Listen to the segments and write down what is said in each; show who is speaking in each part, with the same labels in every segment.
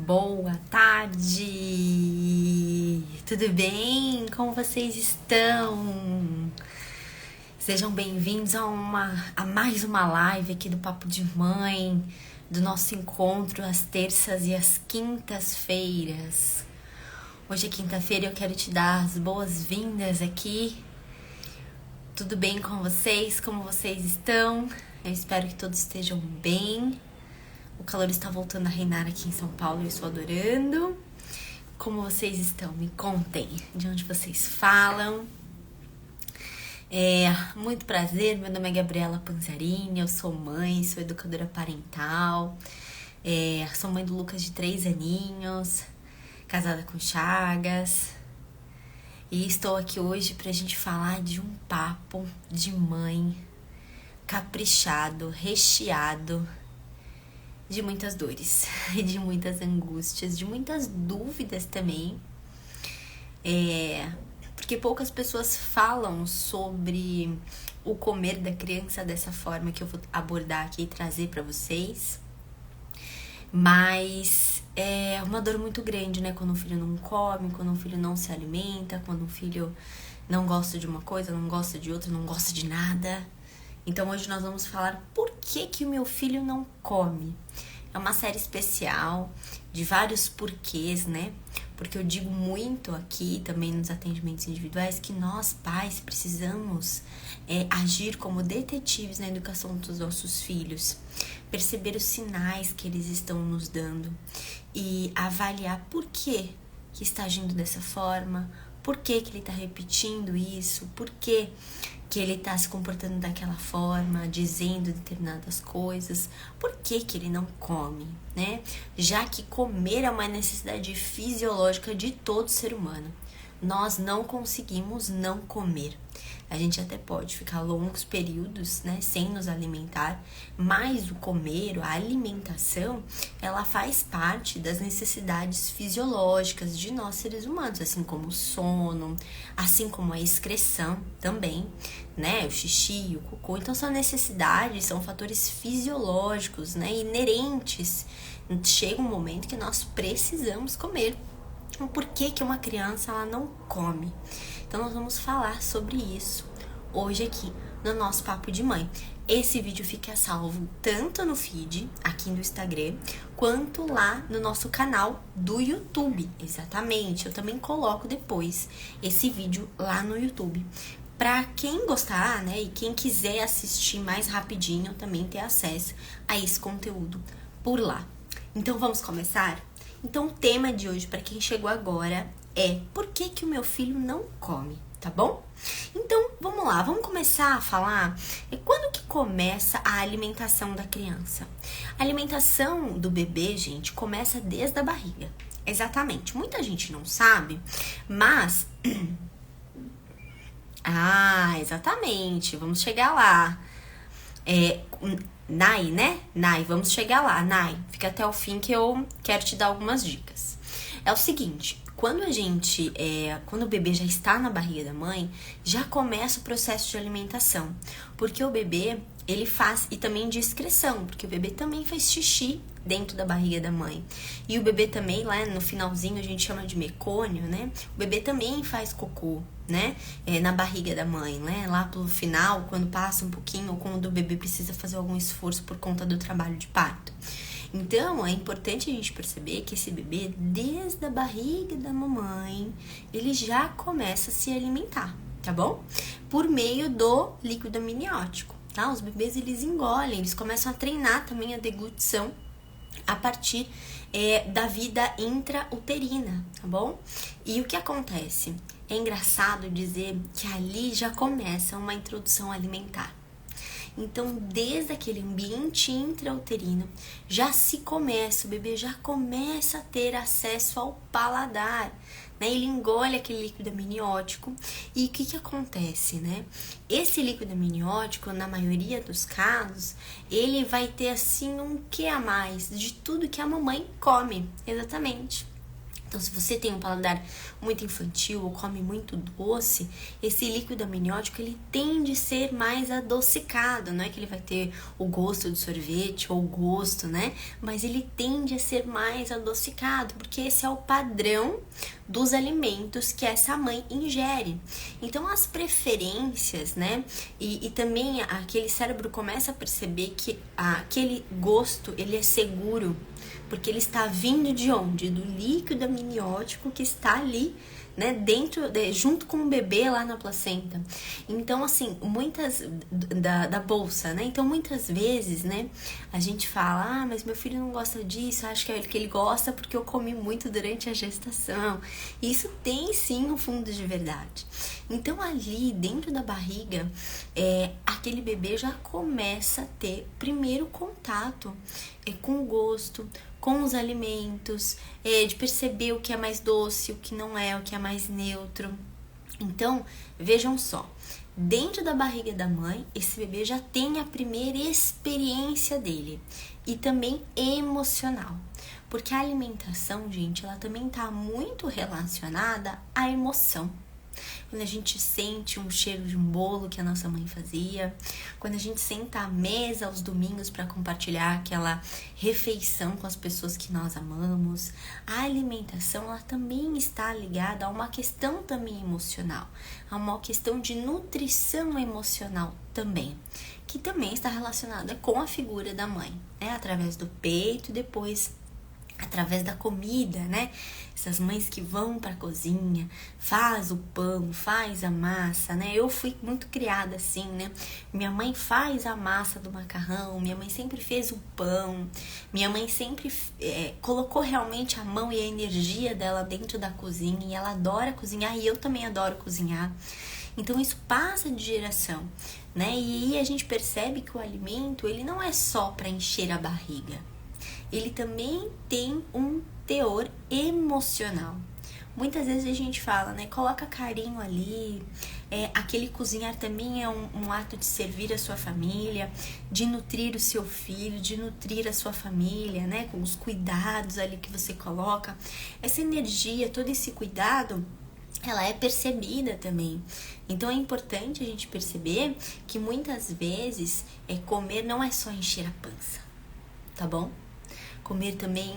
Speaker 1: Boa tarde! Tudo bem? Como vocês estão? Sejam bem-vindos a mais uma live aqui do Papo de Mãe, do nosso encontro às terças e às quintas-feiras. Hoje é quinta-feira e eu quero te dar as boas-vindas aqui. Tudo bem com vocês? Como vocês estão? Eu espero que todos estejam bem. O calor está voltando a reinar aqui em São Paulo, eu estou adorando. Como vocês estão? Me contem de onde vocês falam. Muito prazer, meu nome é Gabriela Panzarini, eu sou mãe, sou educadora parental. Sou mãe do Lucas de 3 aninhos, casada com Chagas. E estou aqui hoje pra gente falar de um papo de mãe caprichado, recheado de muitas dores, de muitas angústias, de muitas dúvidas também. Porque poucas pessoas falam sobre o comer da criança dessa forma que eu vou abordar aqui e trazer pra vocês. Mas é uma dor muito grande, né? Quando um filho não come, quando um filho não se alimenta, quando um filho não gosta de uma coisa, não gosta de outra, não gosta de nada. Então hoje nós vamos falar por que o meu filho não come. É uma série especial de vários porquês, né? Porque eu digo muito aqui também nos atendimentos individuais que nós pais precisamos agir como detetives na educação dos nossos filhos, perceber os sinais que eles estão nos dando e avaliar por que está agindo dessa forma, por que ele está repetindo isso, por que ele está se comportando daquela forma, dizendo determinadas coisas, por que ele não come, né? Já que comer é uma necessidade fisiológica de todo ser humano. Nós não conseguimos não comer. A gente até pode ficar longos períodos, né, sem nos alimentar, mas o comer, a alimentação, ela faz parte das necessidades fisiológicas de nós seres humanos, assim como o sono, assim como a excreção também, né, o xixi, o cocô. Então são necessidades, são fatores fisiológicos, né, inerentes. Chega um momento que nós precisamos comer. Então, por que uma criança ela não come? Então nós vamos falar sobre isso hoje aqui no nosso Papo de Mãe. Esse vídeo fica salvo tanto no feed aqui no Instagram, quanto lá no nosso canal do YouTube. Exatamente, eu também coloco depois esse vídeo lá no YouTube. Para quem gostar, né, e quem quiser assistir mais rapidinho, também ter acesso a esse conteúdo por lá. Então vamos começar? Então o tema de hoje, para quem chegou agora, é por que o meu filho não come, tá bom? Então, vamos lá, vamos começar a falar quando que começa a alimentação da criança. A alimentação do bebê, gente, começa desde a barriga. Exatamente, muita gente não sabe, mas... exatamente, vamos chegar lá. Nai, né? Nai, vamos chegar lá, Nai. Fica até o fim que eu quero te dar algumas dicas. É o seguinte, quando o bebê já está na barriga da mãe, já começa o processo de alimentação. Porque o bebê, ele faz, e também de excreção, porque o bebê também faz xixi dentro da barriga da mãe. E o bebê também, lá no finalzinho, a gente chama de mecônio, né? O bebê também faz cocô, né? Na barriga da mãe, né? Lá pelo final, quando passa um pouquinho, ou quando o bebê precisa fazer algum esforço por conta do trabalho de parto. Então, é importante a gente perceber que esse bebê, desde a barriga da mamãe, ele já começa a se alimentar, tá bom? Por meio do líquido amniótico, tá? Os bebês, eles engolem, eles começam a treinar também a deglutição a partir da vida intrauterina, tá bom? E o que acontece? É engraçado dizer que ali já começa uma introdução alimentar. Então, desde aquele ambiente intrauterino, o bebê já começa a ter acesso ao paladar, né? Ele engole aquele líquido amniótico e o que acontece, né? Esse líquido amniótico, na maioria dos casos, ele vai ter assim um quê a mais de tudo que a mamãe come, exatamente. Então, se você tem um paladar muito infantil ou come muito doce, esse líquido amniótico ele tende a ser mais adocicado. Não é que ele vai ter o gosto do sorvete ou o gosto, né? Mas ele tende a ser mais adocicado, porque esse é o padrão dos alimentos que essa mãe ingere. Então, as preferências, né? E também aquele cérebro começa a perceber que aquele gosto ele é seguro. Porque ele está vindo de onde? Do líquido amniótico que está ali, né, junto com o bebê lá na placenta. Então, assim, da bolsa, né? Então, muitas vezes, né, a gente fala, mas meu filho não gosta disso, acho que ele gosta porque eu comi muito durante a gestação. E isso tem, sim, um fundo de verdade. Então, ali, dentro da barriga, aquele bebê já começa a ter primeiro contato com o gosto, com os alimentos, de perceber o que é mais doce, o que não é, o que é mais neutro. Então, vejam só, dentro da barriga da mãe, esse bebê já tem a primeira experiência dele e também emocional. Porque a alimentação, gente, ela também está muito relacionada à emoção. Quando a gente sente um cheiro de um bolo que a nossa mãe fazia, quando a gente senta à mesa aos domingos para compartilhar aquela refeição com as pessoas que nós amamos, a alimentação ela também está ligada a uma questão também emocional, a uma questão de nutrição emocional também, que também está relacionada com a figura da mãe, né? Através do peito e depois através da comida, né? Essas mães que vão para a cozinha, faz o pão, faz a massa, né? Eu fui muito criada assim, né? Minha mãe faz a massa do macarrão, minha mãe sempre fez o pão, minha mãe sempre colocou realmente a mão e a energia dela dentro da cozinha e ela adora cozinhar e eu também adoro cozinhar. Então isso passa de geração, né? E aí a gente percebe que o alimento, ele não é só para encher a barriga. Ele também tem um teor emocional. Muitas vezes a gente fala, né? Coloca carinho ali. Aquele cozinhar também é um ato de servir a sua família, de nutrir o seu filho, de nutrir a sua família, né? Com os cuidados ali que você coloca. Essa energia, todo esse cuidado, ela é percebida também. Então é importante a gente perceber que muitas vezes comer não é só encher a pança, tá bom? Comer também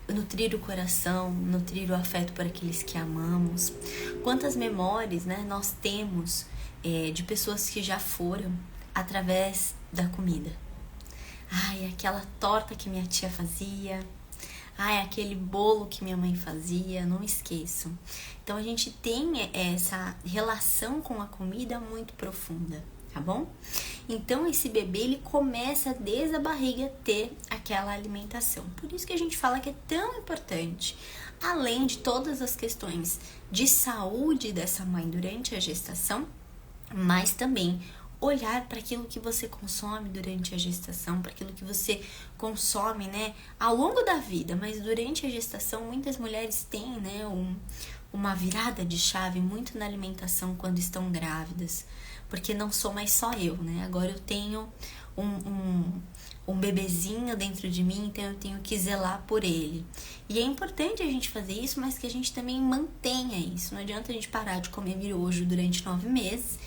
Speaker 1: nutrir o coração, nutrir o afeto por aqueles que amamos. Quantas memórias, né, nós temos de pessoas que já foram através da comida. Ai, aquela torta que minha tia fazia. Ai, aquele bolo que minha mãe fazia, não esqueço. Então a gente tem essa relação com a comida muito profunda, tá bom? Então esse bebê ele começa desde a barriga a ter aquela alimentação. Por isso que a gente fala que é tão importante, além de todas as questões de saúde dessa mãe durante a gestação, mas também olhar para aquilo que você consome durante a gestação, para aquilo que você consome, né, ao longo da vida, mas durante a gestação muitas mulheres têm, né, uma virada de chave muito na alimentação quando estão grávidas, porque não sou mais só eu, né, agora eu tenho um bebezinho dentro de mim, então eu tenho que zelar por ele. E é importante a gente fazer isso, mas que a gente também mantenha isso. Não adianta a gente parar de comer miojo durante 9 meses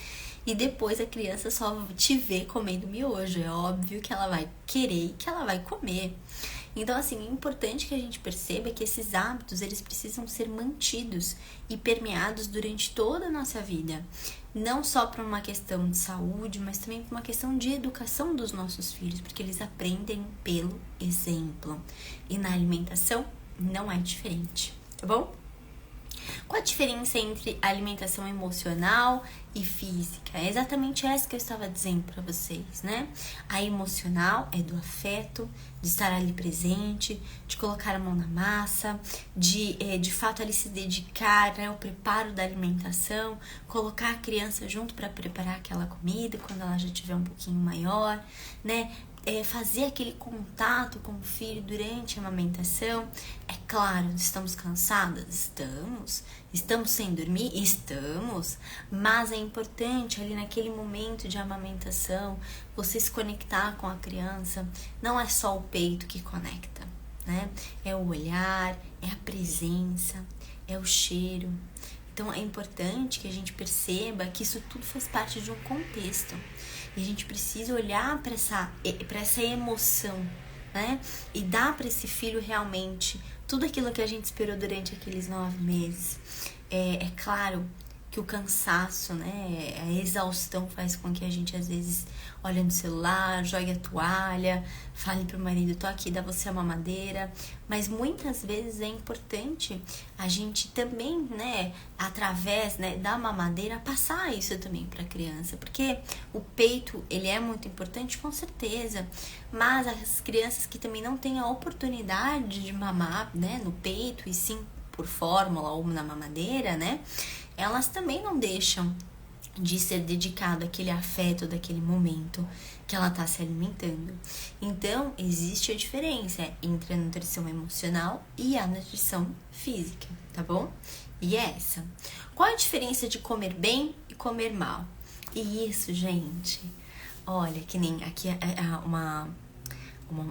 Speaker 1: e depois a criança só te vê comendo miojo. É óbvio que ela vai querer e que ela vai comer. Então, assim, é importante que a gente perceba que esses hábitos, eles precisam ser mantidos e permeados durante toda a nossa vida. Não só para uma questão de saúde, mas também para uma questão de educação dos nossos filhos, porque eles aprendem pelo exemplo. E na alimentação não é diferente, tá bom? Qual a diferença entre alimentação emocional e física? É exatamente essa que eu estava dizendo para vocês, né? A emocional é do afeto, de estar ali presente, de colocar a mão na massa, de fato ali se dedicar, né, ao preparo da alimentação, colocar a criança junto para preparar aquela comida quando ela já tiver um pouquinho maior, né? Fazer aquele contato com o filho durante a amamentação. É claro, estamos cansadas? Estamos. Estamos sem dormir? Estamos. Mas é importante ali naquele momento de amamentação, você se conectar com a criança. Não é só o peito que conecta. né? É o olhar, é a presença, é o cheiro. Então é importante que a gente perceba que isso tudo faz parte de um contexto. E a gente precisa olhar para essa emoção, né? E dar para esse filho realmente tudo aquilo que a gente esperou durante aqueles 9 meses. É claro que o cansaço, né, a exaustão faz com que a gente às vezes olhe no celular, jogue a toalha, fale pro marido, tô aqui, dá você a mamadeira, mas muitas vezes é importante a gente também, né, através, né, da mamadeira, passar isso também pra criança, porque o peito, ele é muito importante, com certeza, mas as crianças que também não têm a oportunidade de mamar, né, no peito, e sim por fórmula ou na mamadeira, né, elas também não deixam de ser dedicado àquele afeto daquele momento que ela está se alimentando. Então, existe a diferença entre a nutrição emocional e a nutrição física, tá bom? E é essa. Qual a diferença de comer bem e comer mal? E isso, gente, olha, que nem aqui uma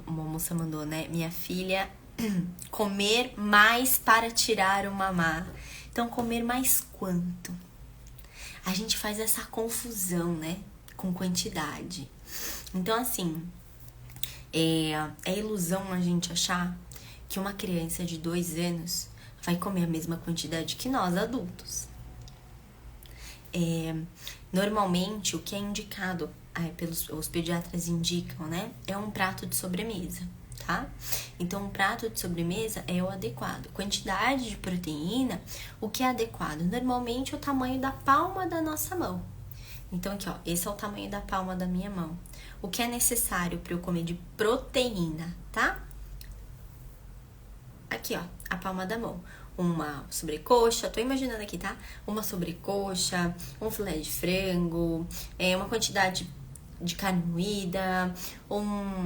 Speaker 1: moça mandou, né? Minha filha, comer mais para tirar o mamar. Então, comer mais quanto? A gente faz essa confusão, né? Com quantidade. Então, assim, é ilusão a gente achar que uma criança de 2 anos vai comer a mesma quantidade que nós, adultos. Normalmente, o que é indicado, os pediatras indicam, né? É um prato de sobremesa. Tá? Então, um prato de sobremesa é o adequado. Quantidade de proteína, o que é adequado? Normalmente, o tamanho da palma da nossa mão. Então, aqui, ó, esse é o tamanho da palma da minha mão. O que é necessário para eu comer de proteína, tá? Aqui, ó, a palma da mão. Uma sobrecoxa, tô imaginando aqui, tá? Uma sobrecoxa, um filé de frango, uma quantidade de carne moída,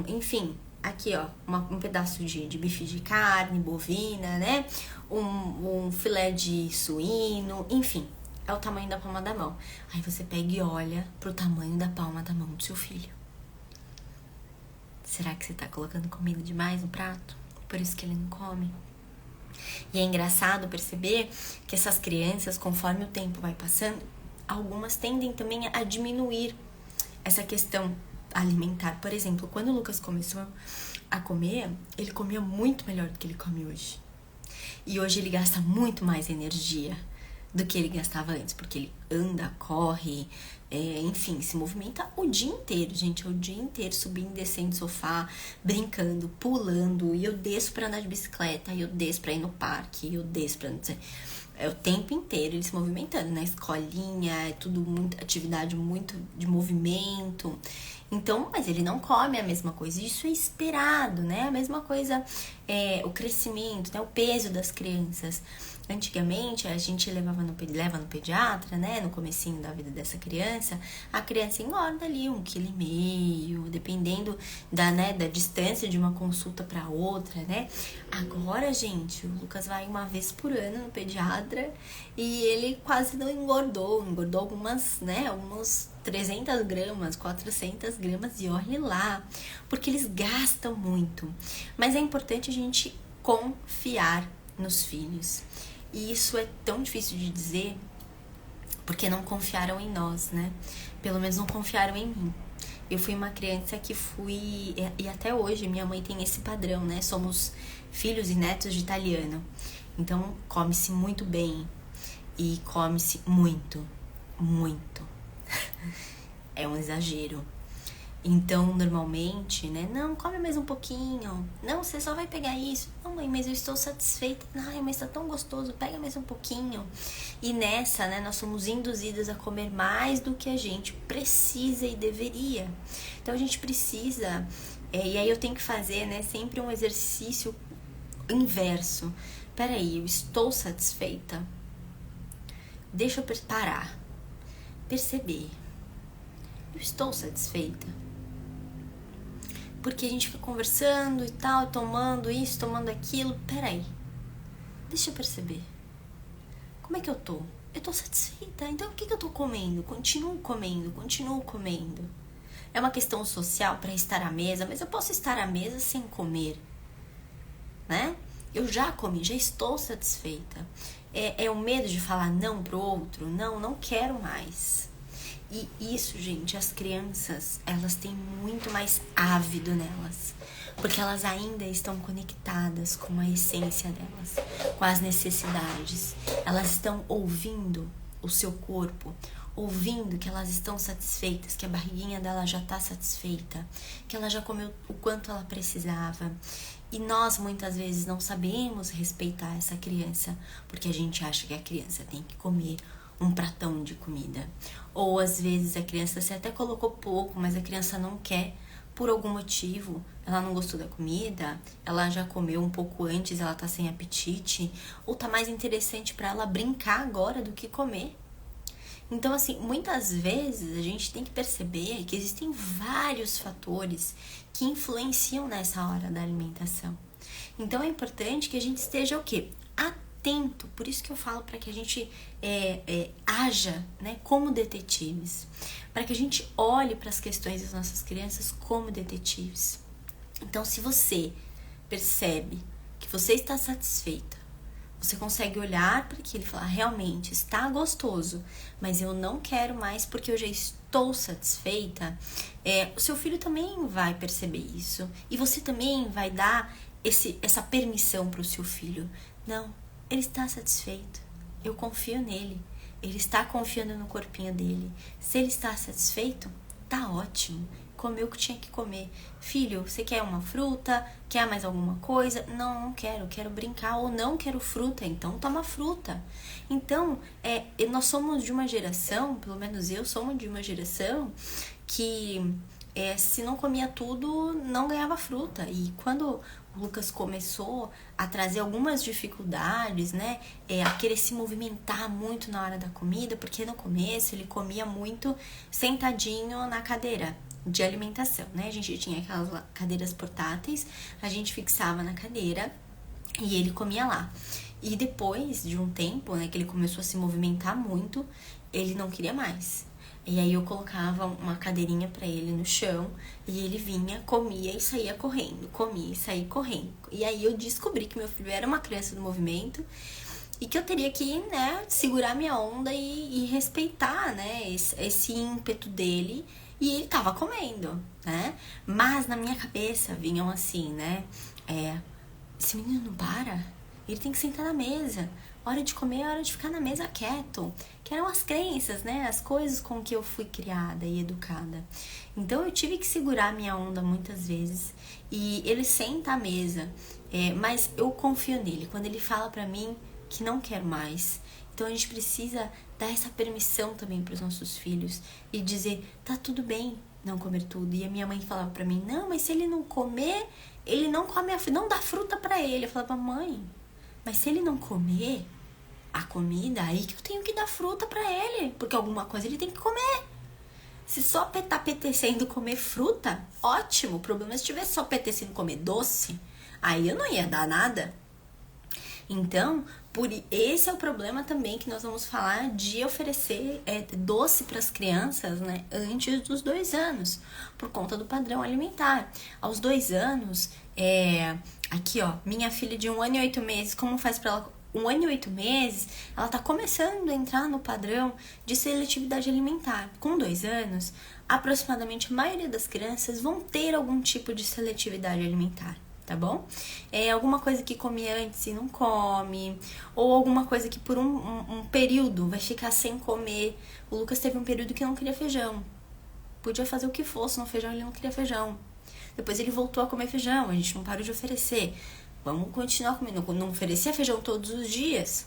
Speaker 1: enfim... Aqui, ó, um pedaço de bife de carne, bovina, né? Um filé de suíno, enfim. É o tamanho da palma da mão. Aí você pega e olha pro tamanho da palma da mão do seu filho. Será que você tá colocando comida demais no prato? Por isso que ele não come? E é engraçado perceber que essas crianças, conforme o tempo vai passando, algumas tendem também a diminuir essa questão alimentar. Por exemplo, quando o Lucas começou a comer, ele comia muito melhor do que ele come hoje. E hoje ele gasta muito mais energia do que ele gastava antes, porque ele anda, corre, enfim, se movimenta o dia inteiro, gente, é o dia inteiro subindo, descendo do sofá, brincando, pulando, e eu desço pra andar de bicicleta, e eu desço pra ir no parque, e eu desço pra... É o tempo inteiro ele se movimentando, na escolinha, é tudo muito, atividade muito de movimento. Então, mas ele não come a mesma coisa, isso é esperado, né? A mesma coisa, o crescimento, né? O peso das crianças. Antigamente, a gente leva no pediatra, né? No comecinho da vida dessa criança, a criança engorda ali 1,5 kg, dependendo da distância de uma consulta para outra, né? Agora, gente, o Lucas vai uma vez por ano no pediatra e ele quase não engordou algumas, né? Uns 300 gramas, 400 gramas e olhe lá, porque eles gastam muito. Mas é importante a gente confiar nos filhos. E isso é tão difícil de dizer porque não confiaram em nós, né? Pelo menos não confiaram em mim. Eu fui uma criança que e até hoje minha mãe tem esse padrão, né? Somos filhos e netos de italiano. Então, come-se muito bem e come-se muito, muito. É um exagero. Então, normalmente, né? Não, come mais um pouquinho. Não, você só vai pegar isso. Não, mãe, mas eu estou satisfeita. Ai, mas tá tão gostoso. Pega mais um pouquinho. E nessa, né? Nós somos induzidas a comer mais do que a gente precisa e deveria. Então, a gente precisa... e aí eu tenho que fazer, né? Sempre um exercício inverso. Peraí, eu estou satisfeita? Deixa eu parar. Perceber. Eu estou satisfeita? Porque a gente fica conversando e tal, tomando isso, tomando aquilo. Peraí, deixa eu perceber. Como é que eu tô? Eu tô satisfeita. Então, o que eu tô comendo? Continuo comendo. É uma questão social para estar à mesa, mas eu posso estar à mesa sem comer. né? Eu já comi, já estou satisfeita. É o medo de falar não pro outro? Não, não quero mais. E isso, gente, as crianças, elas têm muito mais ávido nelas. Porque elas ainda estão conectadas com a essência delas, com as necessidades. Elas estão ouvindo o seu corpo, ouvindo que elas estão satisfeitas, que a barriguinha dela já está satisfeita, que ela já comeu o quanto ela precisava. E nós muitas vezes não sabemos respeitar essa criança, porque a gente acha que a criança tem que comer um pratão de comida. Ou às vezes a criança, você até colocou pouco, mas a criança não quer por algum motivo. Ela não gostou da comida, ela já comeu um pouco antes, ela tá sem apetite, ou tá mais interessante para ela brincar agora do que comer. Então, assim, muitas vezes a gente tem que perceber que existem vários fatores que influenciam nessa hora da alimentação. Então, é importante que a gente esteja o quê? Atento. Por isso que eu falo para que a gente haja, né, como detetives. Para que a gente olhe para as questões das nossas crianças como detetives. Então, se você percebe que você está satisfeita, você consegue olhar para aquilo e falar, realmente está gostoso, mas eu não quero mais porque eu já estou satisfeita, o seu filho também vai perceber isso. E você também vai dar essa permissão para o seu filho. Não, ele está satisfeito, eu confio nele, ele está confiando no corpinho dele. Se ele está satisfeito, tá ótimo. Comeu o que tinha que comer. Filho, você quer uma fruta? Quer mais alguma coisa? Não, não quero, quero brincar. Ou não quero fruta, então toma fruta. Então, nós somos de uma geração, pelo menos eu sou de uma geração, que se não comia tudo, não ganhava fruta. E quando o Lucas começou a trazer algumas dificuldades, né, a querer se movimentar muito na hora da comida, porque no começo ele comia muito sentadinho na cadeira de alimentação, né? A gente tinha aquelas cadeiras portáteis, a gente fixava na cadeira e ele comia lá. E depois de um tempo, né, que ele começou a se movimentar muito, ele não queria mais. E aí eu colocava uma cadeirinha pra ele no chão e ele vinha, comia e saía correndo, comia e saía correndo. E aí eu descobri que meu filho era uma criança do movimento e que eu teria que, né, segurar minha onda e respeitar, né, esse ímpeto dele. E ele tava comendo, né? Mas na minha cabeça vinham assim, né? Esse menino não para, ele tem que sentar na mesa. Hora de comer é hora de ficar na mesa quieto. Que eram as crenças, né? As coisas com que eu fui criada e educada. Então eu tive que segurar minha onda muitas vezes. E ele senta à mesa, mas eu confio nele. Quando ele fala pra mim que não quer mais. Então a gente precisa dar essa permissão também para os nossos filhos e dizer, tá tudo bem não comer tudo. E a minha mãe falava para mim, não, mas se ele não comer, ele não come não dá fruta para ele. Eu falava, mãe, mas se ele não comer a comida, aí que eu tenho que dar fruta para ele, porque alguma coisa ele tem que comer. Se só tá apetecendo comer fruta, ótimo. O problema é se tivesse só apetecendo comer doce, aí eu não ia dar nada. Então, esse é o problema também que nós vamos falar de oferecer doce para as crianças, né, antes dos 2 anos, por conta do padrão alimentar. Aos 2 anos, aqui ó, minha filha de 1 ano e 8 meses, como faz para ela? 1 ano e 8 meses, ela tá começando a entrar no padrão de seletividade alimentar. Com 2 anos, aproximadamente a maioria das crianças vão ter algum tipo de seletividade alimentar. Tá bom? Alguma coisa que comia antes e não come, ou alguma coisa que por um período vai ficar sem comer. O Lucas teve um período que não queria feijão. Podia fazer o que fosse no feijão, ele não queria feijão. Depois ele voltou a comer feijão, a gente não parou de oferecer. Vamos continuar comendo. Não oferecia feijão todos os dias,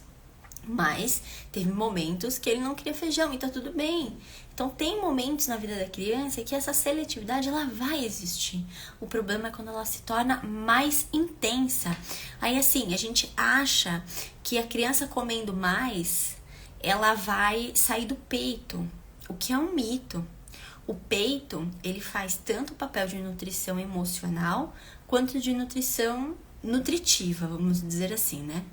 Speaker 1: mas teve momentos que ele não queria feijão e tá tudo bem. Então tem momentos na vida da criança que essa seletividade ela vai existir. O problema é quando ela se torna mais intensa. Aí assim, a gente acha que a criança comendo mais, ela vai sair do peito, o que é um mito. O peito, ele faz tanto o papel de nutrição emocional quanto de nutrição nutritiva, vamos dizer assim, né?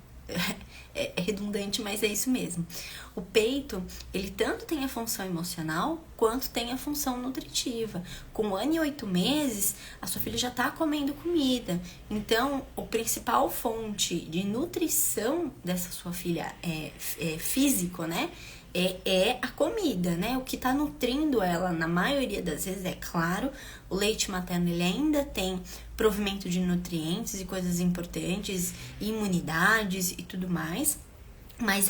Speaker 1: É redundante, mas é isso mesmo. O peito, ele tanto tem a função emocional, quanto tem a função nutritiva. Com 1 ano e 8 meses, a sua filha já tá comendo comida. Então, o principal fonte de nutrição dessa sua filha é físico, né? É a comida, né? O que tá nutrindo ela, na maioria das vezes, é claro, o leite materno, ele ainda tem provimento de nutrientes e coisas importantes, imunidades e tudo mais. Mas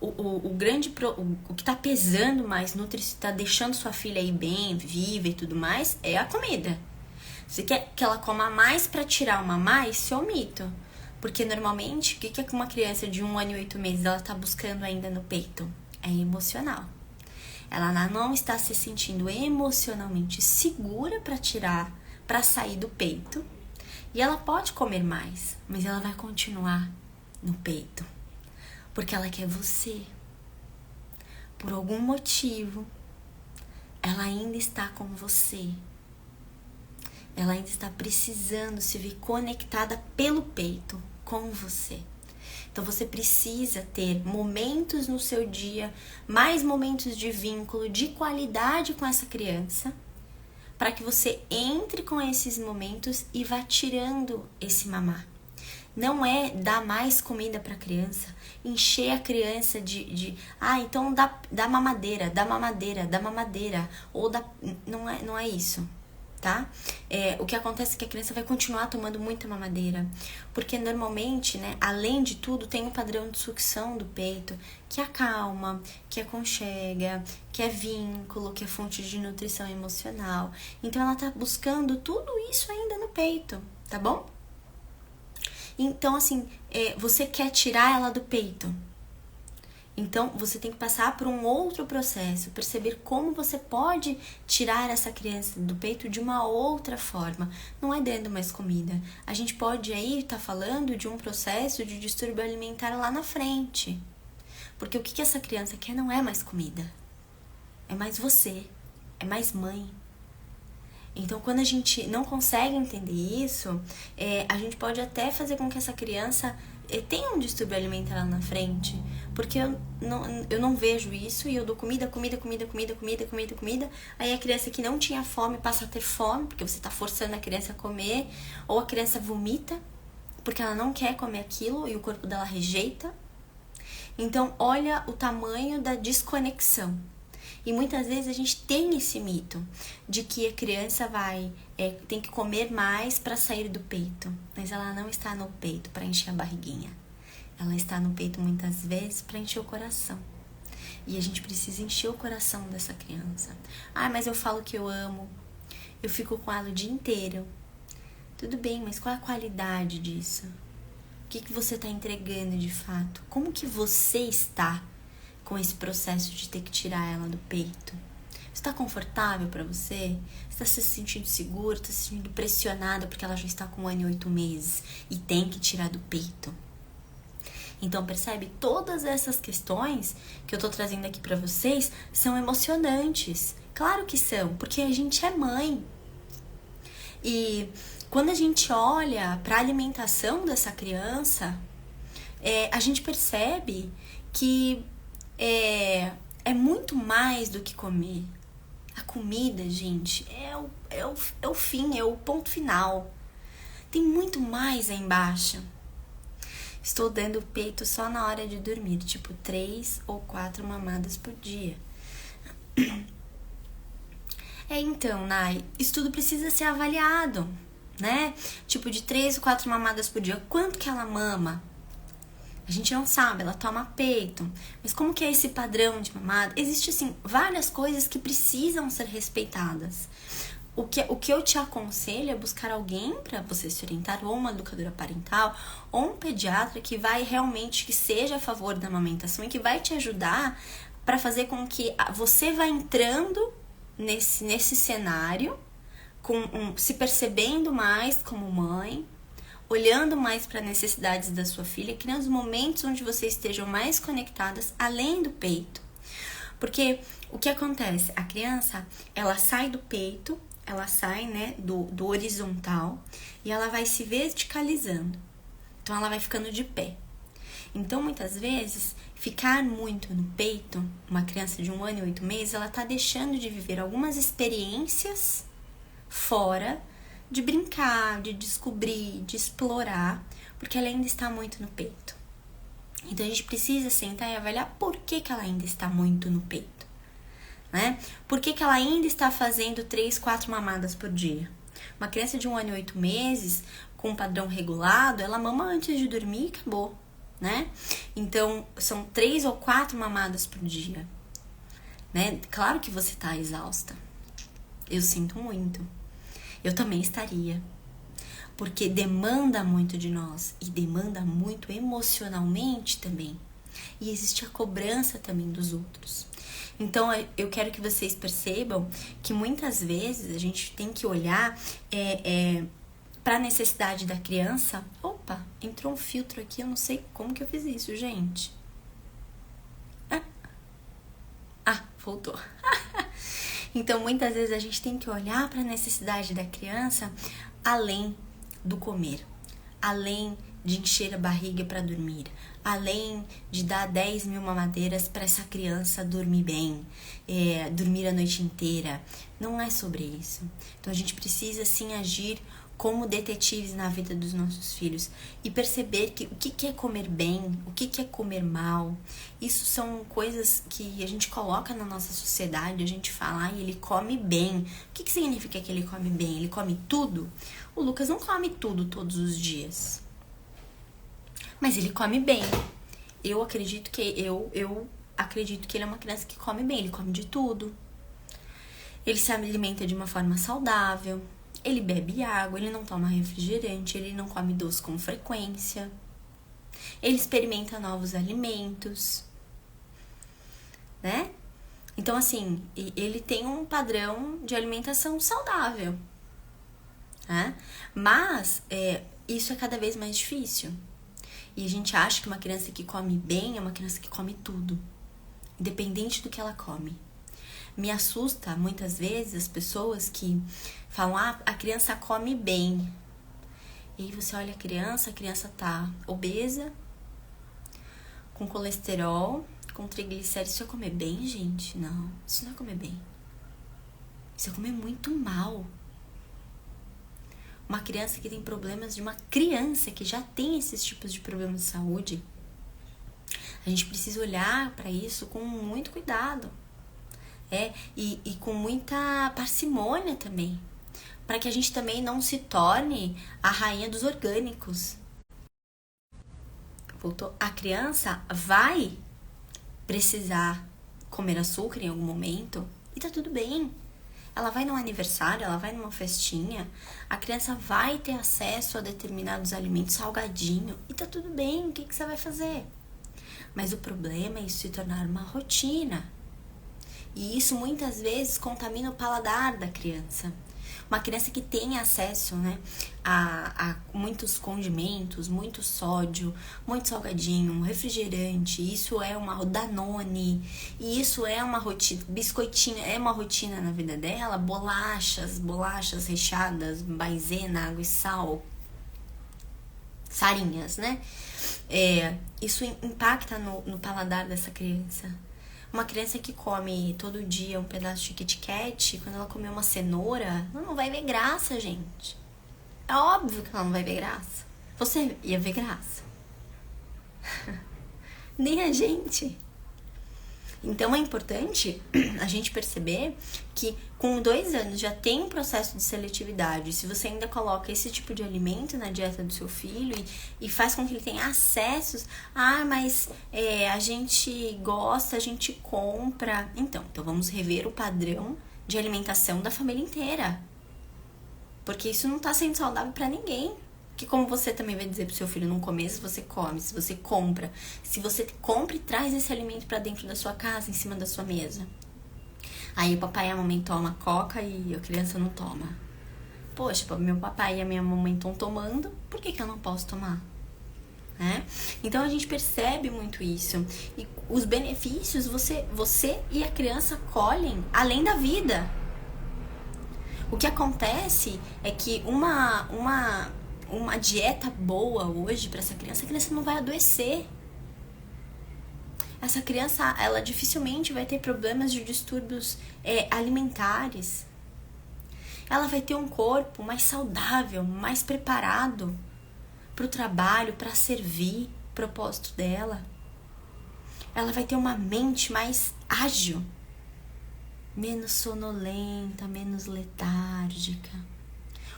Speaker 1: o que tá pesando mais, tá deixando sua filha aí bem, viva e tudo mais, é a comida. Você quer que ela coma mais pra tirar uma mais? Isso é um mito. Porque normalmente, o que uma criança de 1 ano e 8 meses ela tá buscando ainda no peito? É emocional. Ela não está se sentindo emocionalmente segura pra sair do peito. E ela pode comer mais, mas ela vai continuar no peito. Porque ela quer você. Por algum motivo, ela ainda está com você. Ela ainda está precisando se ver conectada pelo peito com você. Então você precisa ter momentos no seu dia, mais momentos de vínculo, de qualidade com essa criança, para que você entre com esses momentos e vá tirando esse mamar. Não é dar mais comida para a criança, encher a criança então dá mamadeira, ou não é isso, tá? O que acontece é que a criança vai continuar tomando muita mamadeira, porque normalmente, né, além de tudo, tem um padrão de sucção do peito que acalma, que aconchega, que é vínculo, que é fonte de nutrição emocional. Então ela tá buscando tudo isso ainda no peito, tá bom? Então, assim, você quer tirar ela do peito. Então, você tem que passar por um outro processo, perceber como você pode tirar essa criança do peito de uma outra forma. Não é dando mais comida. A gente pode aí estar falando de um processo de distúrbio alimentar lá na frente. Porque o que essa criança quer não é mais comida. É mais você. É mais mãe. Então, quando a gente não consegue entender isso, a gente pode até fazer com que essa criança tenha um distúrbio alimentar lá na frente. Porque eu não vejo isso e eu dou comida. Aí a criança que não tinha fome passa a ter fome, porque você está forçando a criança a comer. Ou a criança vomita, porque ela não quer comer aquilo e o corpo dela rejeita. Então, olha o tamanho da desconexão. E muitas vezes a gente tem esse mito de que a criança tem que comer mais para sair do peito. Mas ela não está no peito para encher a barriguinha. Ela está no peito muitas vezes para encher o coração. E a gente precisa encher o coração dessa criança. Mas eu falo que eu amo. Eu fico com ela o dia inteiro. Tudo bem, mas qual é a qualidade disso? O que você está entregando de fato? Como que você está com esse processo de ter que tirar ela do peito? Está confortável para você? Está se sentindo seguro? Está se sentindo pressionada porque ela já está com 1 ano e 8 meses e tem que tirar do peito? Então percebe? Todas essas questões que eu tô trazendo aqui para vocês são emocionantes. Claro que são, porque a gente é mãe. E quando a gente olha para a alimentação dessa criança, a gente percebe que é muito mais do que comer. A comida, gente, é o fim, é o ponto final. Tem muito mais aí embaixo. Estou dando peito só na hora de dormir, tipo 3 ou 4 mamadas por dia. Então, Nai, isso tudo precisa ser avaliado, né? Tipo, de 3 ou 4 mamadas por dia. Quanto que ela mama? A gente não sabe, ela toma peito. Mas como que é esse padrão de mamada? Existe, assim, várias coisas que precisam ser respeitadas. O que eu te aconselho é buscar alguém para você se orientar, ou uma educadora parental, ou um pediatra que vai realmente, que seja a favor da amamentação e que vai te ajudar para fazer com que você vá entrando nesse cenário, se percebendo mais como mãe, olhando mais para as necessidades da sua filha, criando os momentos onde vocês estejam mais conectadas além do peito. Porque o que acontece? A criança, ela sai do peito, ela sai, né, do horizontal e ela vai se verticalizando. Então ela vai ficando de pé. Então, muitas vezes, ficar muito no peito, uma criança de 1 ano e 8 meses, ela tá deixando de viver algumas experiências fora, de brincar, de descobrir, de explorar, porque ela ainda está muito no peito. Então, a gente precisa sentar e avaliar por que ela ainda está muito no peito, né? Por que ela ainda está fazendo 3, 4 mamadas por dia? Uma criança de 1 ano e 8 meses, com um padrão regulado, ela mama antes de dormir e acabou, né? Então, são 3 ou 4 mamadas por dia, né? Claro que você tá exausta. Eu sinto muito. Eu também estaria. Porque demanda muito de nós e demanda muito emocionalmente também. E existe a cobrança também dos outros. Então, eu quero que vocês percebam que muitas vezes a gente tem que olhar para a necessidade da criança. Opa, entrou um filtro aqui, eu não sei como que eu fiz isso, gente. Voltou. Então, muitas vezes a gente tem que olhar para a necessidade da criança além do comer, além de encher a barriga para dormir, além de dar 10 mil mamadeiras para essa criança dormir bem, dormir a noite inteira. Não é sobre isso. Então, a gente precisa sim agir como detetives na vida dos nossos filhos e perceber que o que é comer bem, o que é comer mal. Isso são coisas que a gente coloca na nossa sociedade, a gente fala, ele come bem. O que significa que ele come bem? Ele come tudo? O Lucas não come tudo todos os dias, mas ele come bem. Eu acredito que ele é uma criança que come bem, ele come de tudo. Ele se alimenta de uma forma saudável. Ele bebe água, ele não toma refrigerante, ele não come doce com frequência. Ele experimenta novos alimentos, né? Então, assim, ele tem um padrão de alimentação saudável, né? Mas isso é cada vez mais difícil. E a gente acha que uma criança que come bem é uma criança que come tudo, independente do que ela come. Me assusta muitas vezes as pessoas que falam, a criança come bem. E aí você olha a criança tá obesa, com colesterol, com triglicéridos. Isso é comer bem, gente? Não, isso não é comer bem. Isso é comer muito mal. Uma criança que tem problemas de uma criança que já tem esses tipos de problemas de saúde, a gente precisa olhar para isso com muito cuidado. E com muita parcimônia também, para que a gente também não se torne a rainha dos orgânicos. Voltou. A criança vai precisar comer açúcar em algum momento e tá tudo bem. Ela vai num aniversário, ela vai numa festinha, a criança vai ter acesso a determinados alimentos, salgadinho, e tá tudo bem, o que você vai fazer? Mas o problema é isso se tornar uma rotina. E isso muitas vezes contamina o paladar da criança. Uma criança que tem acesso, né, a muitos condimentos, muito sódio, muito salgadinho, um refrigerante, isso é uma Danone, e isso é uma rotina, biscoitinho é uma rotina na vida dela, bolachas recheadas, maisena, água e sal, farinhas, né? Isso impacta no paladar dessa criança. Uma criança que come todo dia um pedaço de Kit Kat, quando ela comer uma cenoura, ela não vai ver graça, gente. É óbvio que ela não vai ver graça. Você ia ver graça? Nem a gente. Então é importante a gente perceber que com 2 anos já tem um processo de seletividade. Se você ainda coloca esse tipo de alimento na dieta do seu filho e faz com que ele tenha acessos, mas a gente gosta, a gente compra. Então vamos rever o padrão de alimentação da família inteira. Porque isso não tá sendo saudável para ninguém. Que como você também vai dizer pro seu filho não comer, se você come, se você compra. Se você compra e traz esse alimento para dentro da sua casa, em cima da sua mesa. Aí o papai e a mamãe tomam coca e a criança não toma. Poxa, meu papai e a minha mamãe estão tomando, por que eu não posso tomar? Então a gente percebe muito isso. E os benefícios você e a criança colhem além da vida. O que acontece é que uma dieta boa hoje para essa criança, a criança não vai adoecer. Essa criança, ela dificilmente vai ter problemas de distúrbios alimentares. Ela vai ter um corpo mais saudável, mais preparado para o trabalho, para servir o propósito dela. Ela vai ter uma mente mais ágil, menos sonolenta, menos letárgica.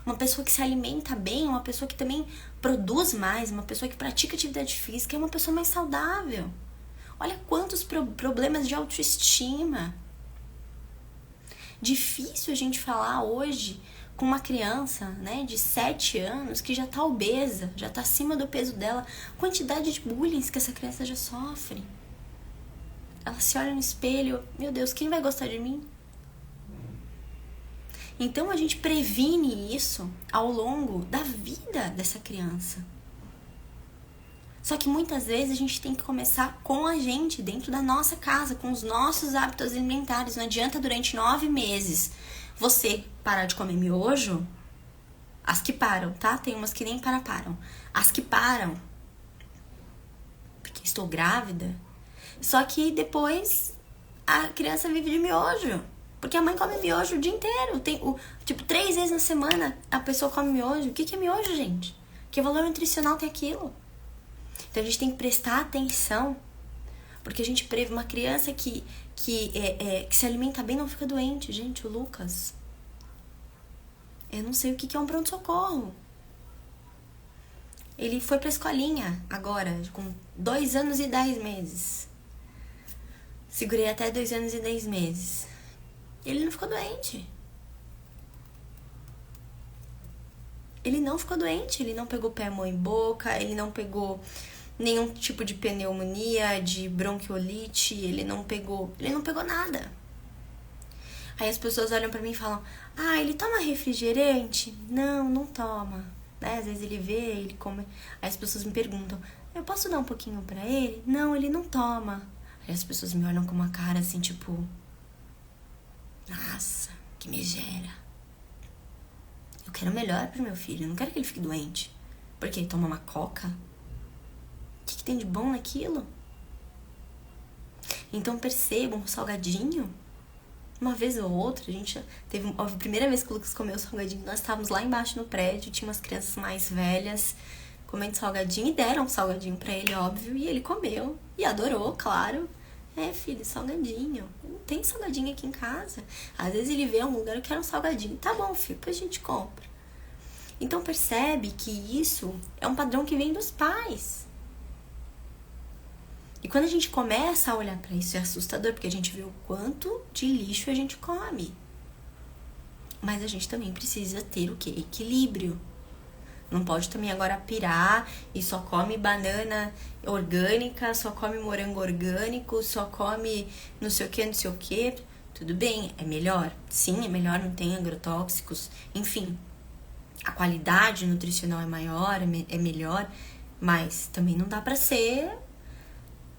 Speaker 1: Uma pessoa que se alimenta bem, uma pessoa que também produz mais, uma pessoa que pratica atividade física, é uma pessoa mais saudável. Olha quantos problemas de autoestima. Difícil a gente falar hoje com uma criança, né, de 7 anos que já tá obesa, já tá acima do peso dela. Quantidade de bullying que essa criança já sofre. Ela se olha no espelho, meu Deus, quem vai gostar de mim? Então a gente previne isso ao longo da vida dessa criança. Só que muitas vezes a gente tem que começar com a gente, dentro da nossa casa, com os nossos hábitos alimentares. Não adianta durante 9 meses você parar de comer miojo. As que param, tá? Tem umas que nem param. As que param, porque estou grávida. Só que depois a criança vive de miojo. Porque a mãe come miojo o dia inteiro. Tem 3 vezes na semana a pessoa come miojo. O que é miojo, gente? Que valor nutricional tem aquilo? Então a gente tem que prestar atenção. Porque a gente prevê uma criança que se alimenta bem não fica doente. Gente, o Lucas, eu não sei o que é um pronto-socorro. Ele foi pra escolinha agora, com 2 anos e 10 meses. Segurei até 2 anos e 10 meses. Ele não ficou doente. Ele não ficou doente. Ele não pegou pé, mão e boca. Ele não pegou nenhum tipo de pneumonia, de bronquiolite. Ele não pegou nada. Aí as pessoas olham pra mim e falam: ah, ele toma refrigerante? Não, não toma. Né? Às vezes ele vê, ele come. Aí as pessoas me perguntam: eu posso dar um pouquinho pra ele? Não, ele não toma. Aí as pessoas me olham com uma cara assim, tipo: nossa, que megera. Eu quero o melhor pro meu filho. Eu não quero que ele fique doente porque ele toma uma coca. O que tem de bom naquilo? Então percebam, um salgadinho, uma vez ou outra, a gente teve a primeira vez que o Lucas comeu salgadinho, nós estávamos lá embaixo no prédio, tinha umas crianças mais velhas comendo salgadinho e deram um salgadinho pra ele, óbvio, e ele comeu e adorou, claro. Filho, salgadinho. Não tem salgadinho aqui em casa. Às vezes ele vê um lugar que quer um salgadinho. Tá bom, filho, depois a gente compra. Então percebe que isso é um padrão que vem dos pais. E quando a gente começa a olhar pra isso, é assustador, porque a gente vê o quanto de lixo a gente come. Mas a gente também precisa ter o quê? Equilíbrio. Não pode também agora pirar e só come banana orgânica, só come morango orgânico, só come não sei o que, não sei o que. Tudo bem, é melhor? Sim, é melhor, não tem agrotóxicos. Enfim, a qualidade nutricional é maior, é melhor, mas também não dá pra ser,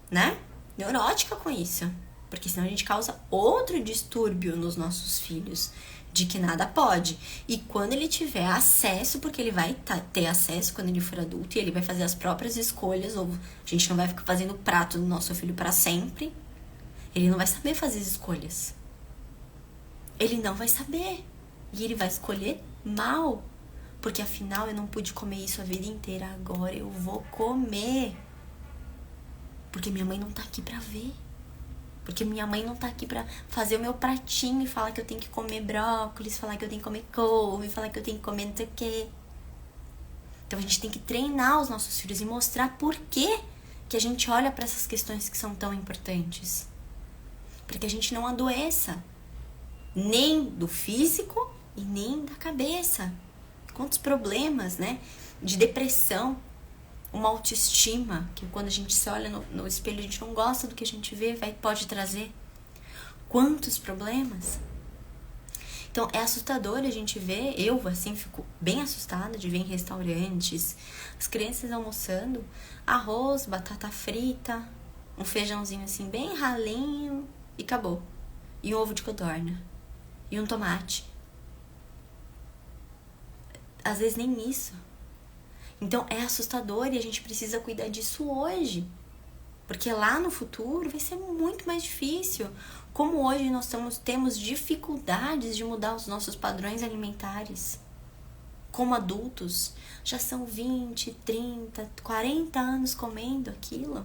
Speaker 1: né, neurótica com isso. Porque senão a gente causa outro distúrbio nos nossos filhos, de que nada pode. E quando ele tiver acesso, porque ele vai ter acesso quando ele for adulto, e ele vai fazer as próprias escolhas, ou a gente não vai ficar fazendo o prato do nosso filho para sempre, ele não vai saber fazer as escolhas. Ele não vai saber. E ele vai escolher mal. Porque afinal eu não pude comer isso a vida inteira, agora eu vou comer. Porque minha mãe não tá aqui pra ver. Porque minha mãe não tá aqui pra fazer o meu pratinho e falar que eu tenho que comer brócolis, falar que eu tenho que comer couve, falar que eu tenho que comer não sei o quê. Então a gente tem que treinar os nossos filhos e mostrar por que a gente olha pra essas questões que são tão importantes. Para que a gente não adoeça, nem do físico e nem da cabeça. Quantos problemas, né? De depressão, uma autoestima, que quando a gente se olha no espelho, a gente não gosta do que a gente vê, pode trazer. Quantos problemas? Então, é assustador a gente ver, eu, assim, fico bem assustada de ver em restaurantes, as crianças almoçando, arroz, batata frita, um feijãozinho assim, bem ralinho, e acabou. E um ovo de codorna. E um tomate. Às vezes nem isso. Então é assustador e a gente precisa cuidar disso hoje. Porque lá no futuro vai ser muito mais difícil. Como hoje nós temos dificuldades de mudar os nossos padrões alimentares. Como adultos, já são 20, 30, 40 anos comendo aquilo.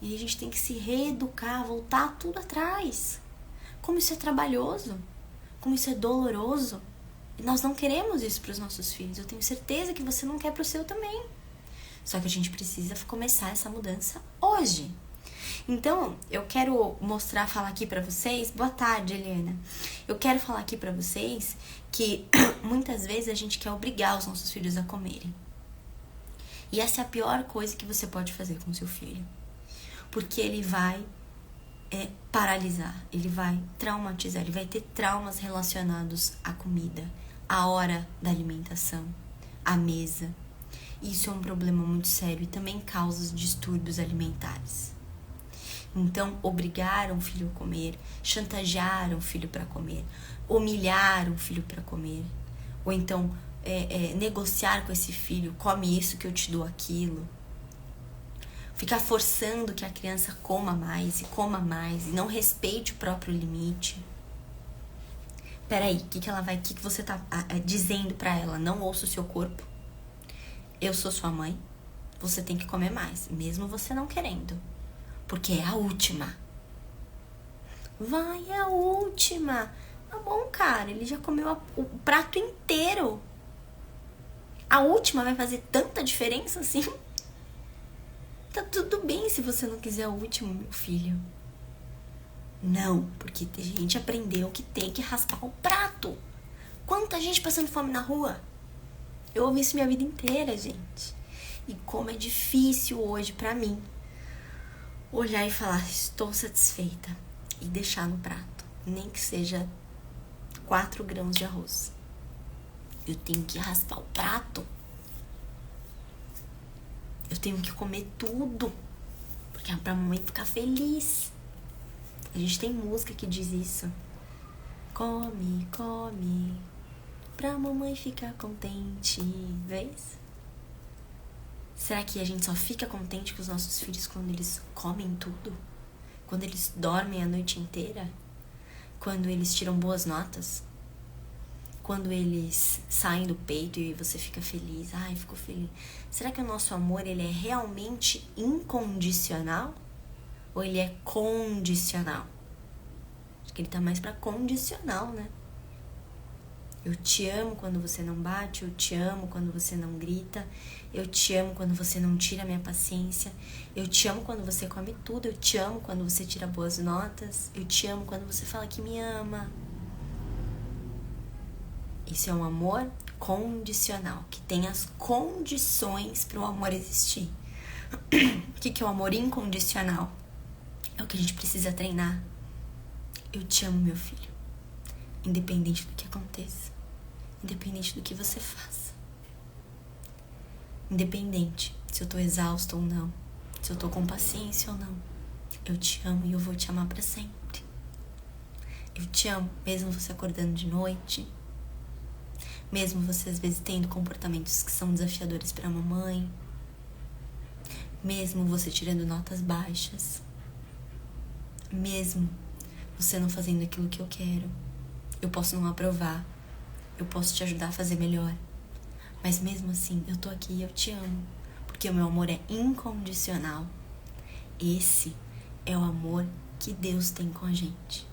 Speaker 1: E a gente tem que se reeducar, voltar tudo atrás. Como isso é trabalhoso, como isso é doloroso. E nós não queremos isso para os nossos filhos. Eu tenho certeza que você não quer para o seu também. Só que a gente precisa começar essa mudança hoje. Então, eu quero falar aqui pra vocês. Boa tarde, Helena. Eu quero falar aqui pra vocês que muitas vezes a gente quer obrigar os nossos filhos a comerem. E essa é a pior coisa que você pode fazer com seu filho. Porque ele vai paralisar, ele vai traumatizar, ele vai ter traumas relacionados à comida, à hora da alimentação, à mesa. Isso é um problema muito sério e também causa distúrbios alimentares. Então, obrigar um filho a comer, chantagear um filho para comer, humilhar um filho para comer, ou então negociar com esse filho, come isso que eu te dou aquilo. Ficar forçando que a criança coma mais e não respeite o próprio limite. Peraí, o que você tá dizendo para ela? Não ouça o seu corpo. Eu sou sua mãe, você tem que comer mais, mesmo você não querendo. Porque é a última. Vai, é a última. Tá bom, cara, ele já comeu o prato inteiro. A última vai fazer tanta diferença assim? Tá tudo bem se você não quiser a última, meu filho. Não, porque a gente aprendeu que tem que raspar o prato. Quanta gente passando fome na rua? Eu ouvi isso minha vida inteira, gente. E como é difícil hoje pra mim olhar e falar, estou satisfeita, e deixar no prato, nem que seja 4 grãos de arroz. Eu tenho que raspar o prato. Eu tenho que comer tudo, porque é pra mamãe ficar feliz. A gente tem música que diz isso. Come, come, pra mamãe ficar contente. Vê isso? Será que a gente só fica contente com os nossos filhos quando eles comem tudo? Quando eles dormem a noite inteira? Quando eles tiram boas notas? Quando eles saem do peito e você fica feliz? Ai, ficou feliz. Será que o nosso amor, ele é realmente incondicional? Ou ele é condicional? Acho que ele tá mais pra condicional, né? Eu te amo quando você não bate, eu te amo quando você não grita, eu te amo quando você não tira a minha paciência, eu te amo quando você come tudo, eu te amo quando você tira boas notas, eu te amo quando você fala que me ama. Isso é um amor condicional, que tem as condições para o amor existir. O que é o amor incondicional? É o que a gente precisa treinar. Eu te amo, meu filho, independente do que aconteça. Independente do que você faça. Independente se eu tô exausta ou não. Se eu tô com paciência ou não. Eu te amo e eu vou te amar pra sempre. Eu te amo, mesmo você acordando de noite. Mesmo você às vezes tendo comportamentos que são desafiadores pra mamãe. Mesmo você tirando notas baixas. Mesmo você não fazendo aquilo que eu quero. Eu posso não aprovar. Eu posso te ajudar a fazer melhor. Mas mesmo assim, eu tô aqui e eu te amo. Porque o meu amor é incondicional. Esse é o amor que Deus tem com a gente.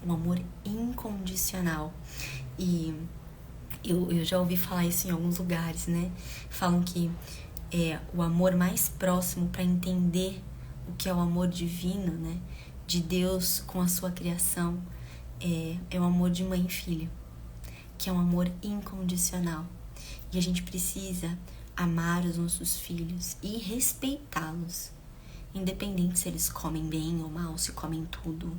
Speaker 1: Um amor incondicional. E eu já ouvi falar isso em alguns lugares, né? Falam que o amor mais próximo para entender o que é o amor divino, né? De Deus com a sua criação. É o amor de mãe e filho. Que é um amor incondicional. E a gente precisa amar os nossos filhos e respeitá-los. Independente se eles comem bem ou mal, se comem tudo,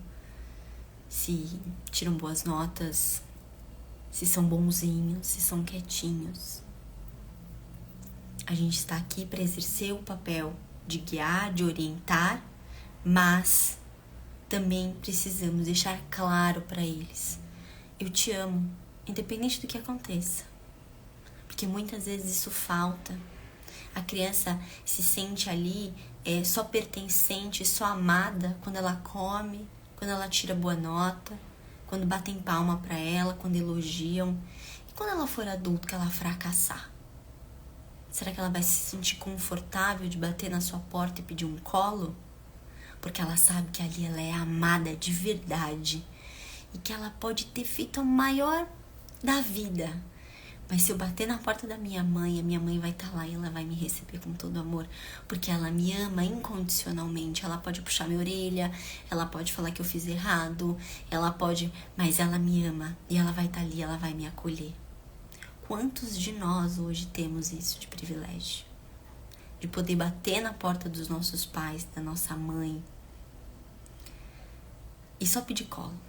Speaker 1: se tiram boas notas, se são bonzinhos, se são quietinhos. A gente está aqui para exercer o papel de guiar, de orientar, mas também precisamos deixar claro para eles: eu te amo. Independente do que aconteça. Porque muitas vezes isso falta. A criança se sente ali só pertencente, só amada quando ela come, quando ela tira boa nota, quando batem palma pra ela, quando elogiam. E quando ela for adulto, que ela fracassar? Será que ela vai se sentir confortável de bater na sua porta e pedir um colo? Porque ela sabe que ali ela é amada de verdade e que ela pode ter feito o maior da vida. Mas se eu bater na porta da minha mãe, a minha mãe vai estar lá e ela vai me receber com todo amor, porque ela me ama incondicionalmente. Ela pode puxar minha orelha, ela pode falar que eu fiz errado, mas ela me ama e ela vai estar ali, ela vai me acolher. Quantos de nós hoje temos isso de privilégio? De poder bater na porta dos nossos pais, da nossa mãe e só pedir colo,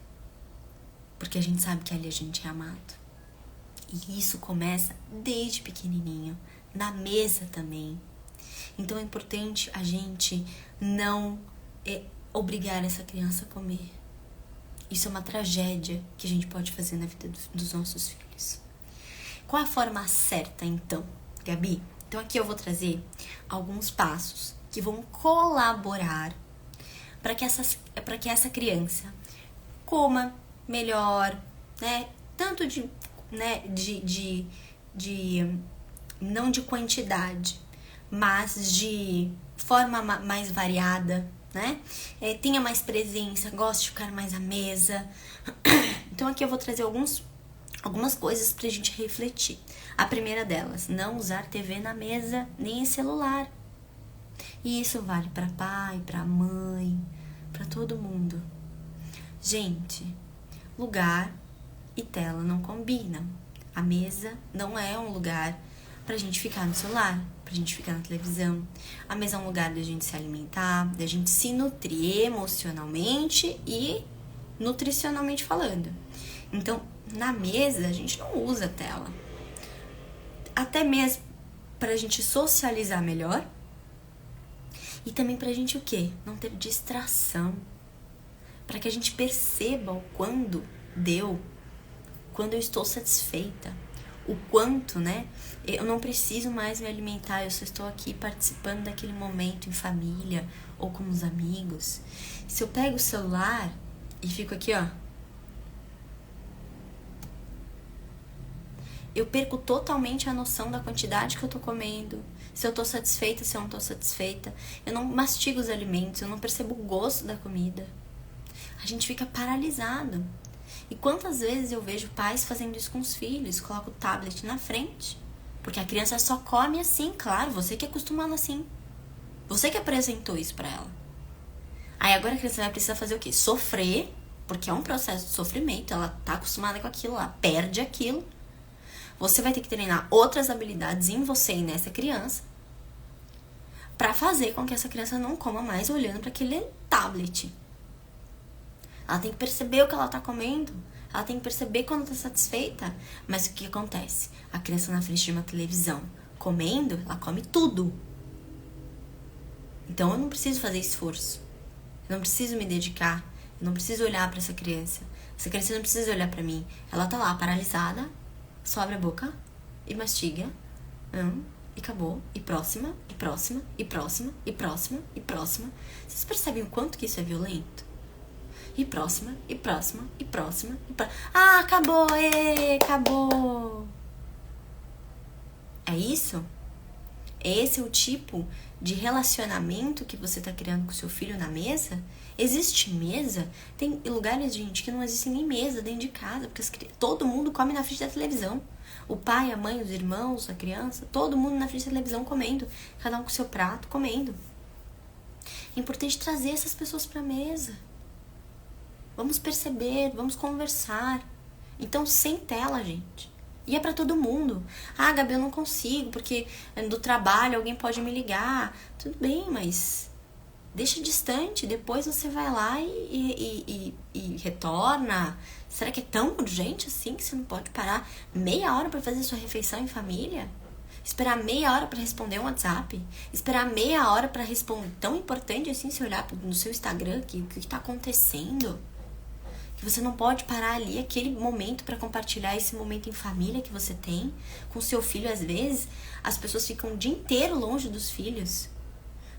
Speaker 1: porque a gente sabe que ali a gente é amado. E isso começa desde pequenininho, na mesa também. Então é importante a gente não obrigar essa criança a comer. Isso é uma tragédia que a gente pode fazer na vida dos nossos filhos. Qual a forma certa, então, Gabi? Então aqui eu vou trazer alguns passos que vão colaborar para que essa criança coma melhor, né? Tanto não de quantidade, mas de forma mais variada, né? Tenha mais presença, goste de ficar mais à mesa. Então aqui eu vou trazer algumas coisas pra gente refletir. A primeira delas, não usar TV na mesa, nem celular. E isso vale para pai, para mãe, para todo mundo. Gente, lugar e tela não combinam. A mesa não é um lugar pra gente ficar no celular, pra gente ficar na televisão. A mesa é um lugar da gente se alimentar, da gente se nutrir emocionalmente e nutricionalmente falando. Então, na mesa, a gente não usa tela. Até mesmo pra gente socializar melhor. E também pra gente o quê? Não ter distração. Pra que a gente perceba o quando eu estou satisfeita. O quanto, né? Eu não preciso mais me alimentar, eu só estou aqui participando daquele momento em família ou com os amigos. Se eu pego o celular e fico aqui, ó, eu perco totalmente a noção da quantidade que eu tô comendo, se eu tô satisfeita, se eu não tô satisfeita. Eu não mastigo os alimentos, eu não percebo o gosto da comida. A gente fica paralisado. E quantas vezes eu vejo pais fazendo isso com os filhos, coloca o tablet na frente, porque a criança só come assim, claro, você que acostumou ela assim. Você que apresentou isso pra ela. Aí agora a criança vai precisar fazer o quê? Sofrer, porque é um processo de sofrimento, ela tá acostumada com aquilo, ela perde aquilo. Você vai ter que treinar outras habilidades em você e nessa criança pra fazer com que essa criança não coma mais olhando para aquele tablet. Ela tem que perceber o que ela tá comendo. Ela tem que perceber quando tá satisfeita. Mas o que acontece? A criança na frente de uma televisão comendo, ela come tudo. Então eu não preciso fazer esforço. Eu não preciso me dedicar. Eu não preciso olhar pra essa criança. Essa criança não precisa olhar pra mim. Ela tá lá paralisada, só abre a boca e mastiga. E acabou. E próxima, e próxima, e próxima, e próxima, e próxima. Vocês percebem o quanto que isso é violento? E próxima, e próxima, e próxima, e próxima. Ah, acabou, acabou. É isso? Esse é o tipo de relacionamento que você tá criando com seu filho na mesa? Existe mesa? Tem lugares, gente, que não existe nem mesa dentro de casa, porque todo mundo come na frente da televisão. O pai, a mãe, os irmãos, a criança, todo mundo na frente da televisão comendo. Cada um com seu prato, comendo. É importante trazer essas pessoas pra mesa. Vamos perceber, vamos conversar. Então, sem tela, gente. E é pra todo mundo. Ah, Gabi, eu não consigo, porque do trabalho alguém pode me ligar. Tudo bem, mas deixa distante. Depois você vai lá e retorna. Será que é tão urgente assim que você não pode parar meia hora pra fazer sua refeição em família? Esperar meia hora pra responder um WhatsApp? Esperar meia hora pra responder? Tão importante assim você olhar no seu Instagram o que tá acontecendo? que você não pode parar ali aquele momento para compartilhar esse momento em família que você tem com seu filho. Às vezes, as pessoas ficam o dia inteiro longe dos filhos.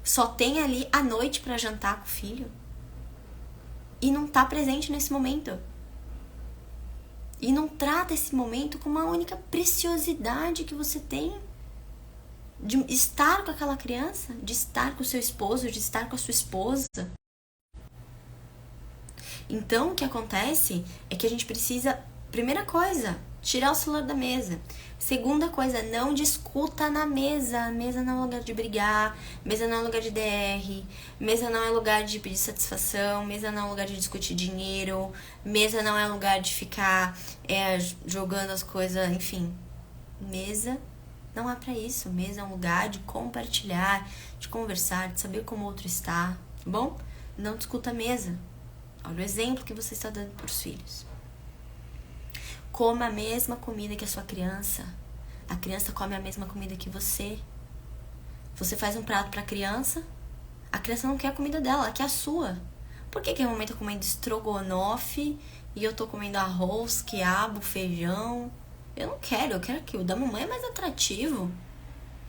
Speaker 1: Só tem ali a noite para jantar com o filho. E não tá presente nesse momento. E não trata esse momento como a única preciosidade que você tem. De estar com aquela criança, de estar com o seu esposo, de estar com a sua esposa. Então, o que acontece é que a gente precisa, primeira coisa, tirar o celular da mesa. Segunda coisa, não discuta na mesa. Mesa não é lugar de brigar, mesa não é lugar de DR, mesa não é lugar de pedir satisfação, mesa não é lugar de discutir dinheiro, mesa não é lugar de ficar jogando as coisas, enfim. Mesa não é pra isso. Mesa é um lugar de compartilhar, de conversar, de saber como o outro está, tá bom? Não discuta a mesa. Olha o exemplo que você está dando para os filhos. Coma a mesma comida que a sua criança. A criança come a mesma comida que você. Você faz um prato para a criança não quer a comida dela, ela quer a sua. Por que que momento eu tô comendo estrogonofe e eu tô comendo arroz, quiabo, feijão? Eu não quero, eu quero aquilo. O da mamãe é mais atrativo.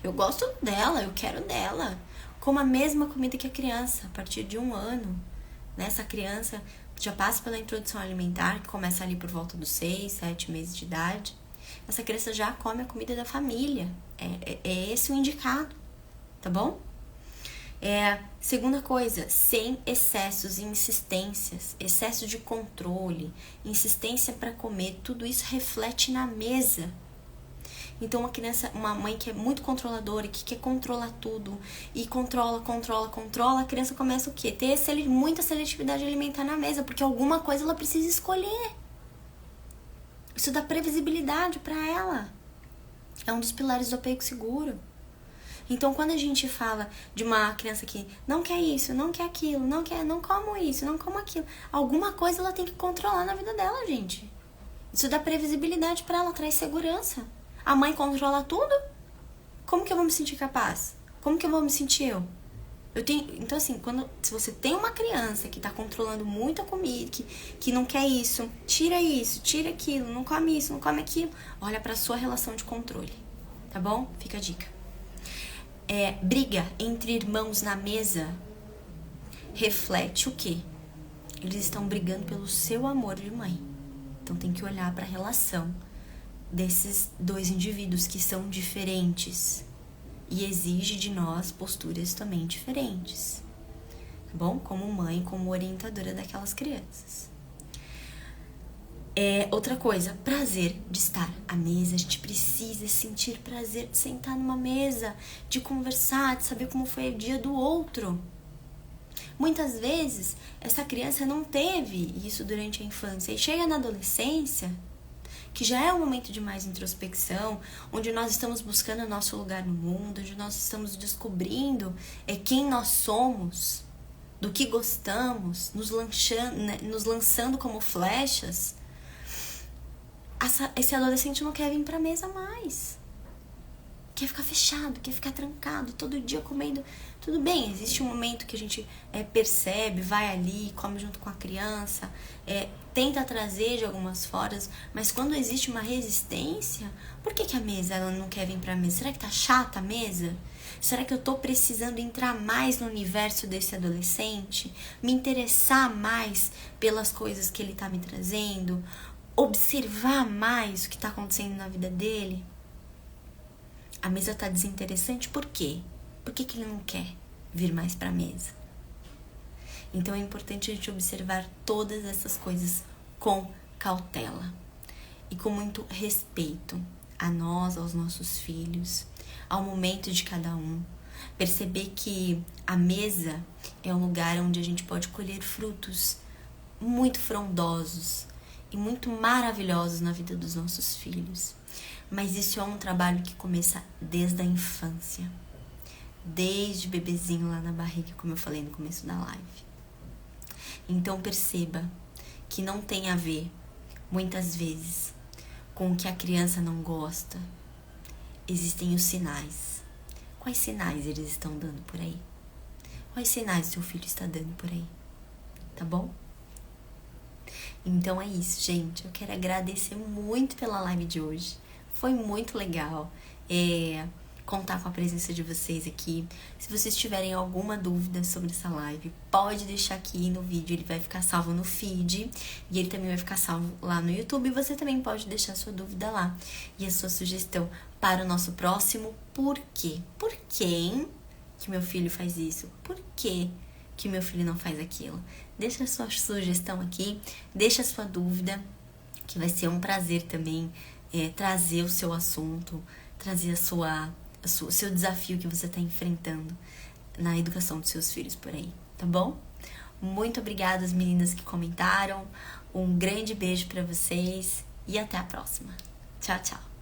Speaker 1: Eu gosto dela, eu quero dela. Coma a mesma comida que a criança, a partir de 1 ano. Essa criança já passa pela introdução alimentar, que começa ali por volta dos 6, 7 meses de idade. Essa criança já come a comida da família. É esse o indicado, tá bom? Segunda coisa, sem excessos e insistências, excesso de controle, insistência para comer, tudo isso reflete na mesa. Então uma mãe que é muito controladora, que quer controlar tudo e controla, a criança começa o quê? Ter muita seletividade alimentar na mesa, porque alguma coisa ela precisa escolher. Isso dá previsibilidade para ela. É um dos pilares do apego seguro. Então, quando a gente fala de uma criança que não quer isso, não quer aquilo, não como isso, não como aquilo, alguma coisa ela tem que controlar na vida dela, gente. Isso dá previsibilidade para ela, traz segurança. A mãe controla tudo? Como que eu vou me sentir capaz? Como que eu vou me sentir eu? Então, assim, se você tem uma criança que tá controlando muito a comida, que não quer isso, tira aquilo, não come isso, não come aquilo, olha pra sua relação de controle, tá bom? Fica a dica. Briga entre irmãos na mesa reflete o quê? Eles estão brigando pelo seu amor de mãe. Então, tem que olhar pra relação desses dois indivíduos que são diferentes e exige de nós posturas também diferentes, tá bom? Como mãe, como orientadora daquelas crianças. Outra coisa, prazer de estar à mesa. A gente precisa sentir prazer de sentar numa mesa, de conversar, de saber como foi o dia do outro. Muitas vezes, essa criança não teve isso durante a infância e chega na adolescência, que já é um momento de mais introspecção, onde nós estamos buscando o nosso lugar no mundo, onde nós estamos descobrindo quem nós somos, do que gostamos, nos lançando como flechas. Esse adolescente não quer vir pra mesa mais. Quer ficar fechado, quer ficar trancado, todo dia comendo. Tudo bem, existe um momento que a gente percebe, vai ali, come junto com a criança, tenta trazer de algumas formas, mas quando existe uma resistência, por que a mesa ela não quer vir pra mesa? Será que tá chata a mesa? Será que eu tô precisando entrar mais no universo desse adolescente? Me interessar mais pelas coisas que ele tá me trazendo? Observar mais o que tá acontecendo na vida dele? A mesa tá desinteressante, por quê? Por que ele não quer vir mais pra mesa? Então é importante a gente observar todas essas coisas com cautela e com muito respeito a nós, aos nossos filhos, ao momento de cada um. Perceber que a mesa é um lugar onde a gente pode colher frutos muito frondosos e muito maravilhosos na vida dos nossos filhos. Mas isso é um trabalho que começa desde a infância, desde bebezinho lá na barriga, como eu falei no começo da live. Então perceba que não tem a ver, muitas vezes, com o que a criança não gosta. Existem os sinais. Quais sinais eles estão dando por aí? Quais sinais seu filho está dando por aí? Tá bom? Então é isso, gente. Eu quero agradecer muito pela live de hoje. Foi muito legal contar com a presença de vocês aqui. Se vocês tiverem alguma dúvida sobre essa live, pode deixar aqui no vídeo. Ele vai ficar salvo no feed e ele também vai ficar salvo lá no YouTube. E você também pode deixar sua dúvida lá e a sua sugestão para o nosso próximo Por quê? Por quem que meu filho faz isso? Por quê que meu filho não faz aquilo? Deixa a sua sugestão aqui, deixa a sua dúvida, que vai ser um prazer também trazer o seu assunto, trazer o seu desafio que você está enfrentando na educação dos seus filhos por aí, tá bom? Muito obrigada às meninas que comentaram, um grande beijo para vocês e até a próxima. Tchau, tchau!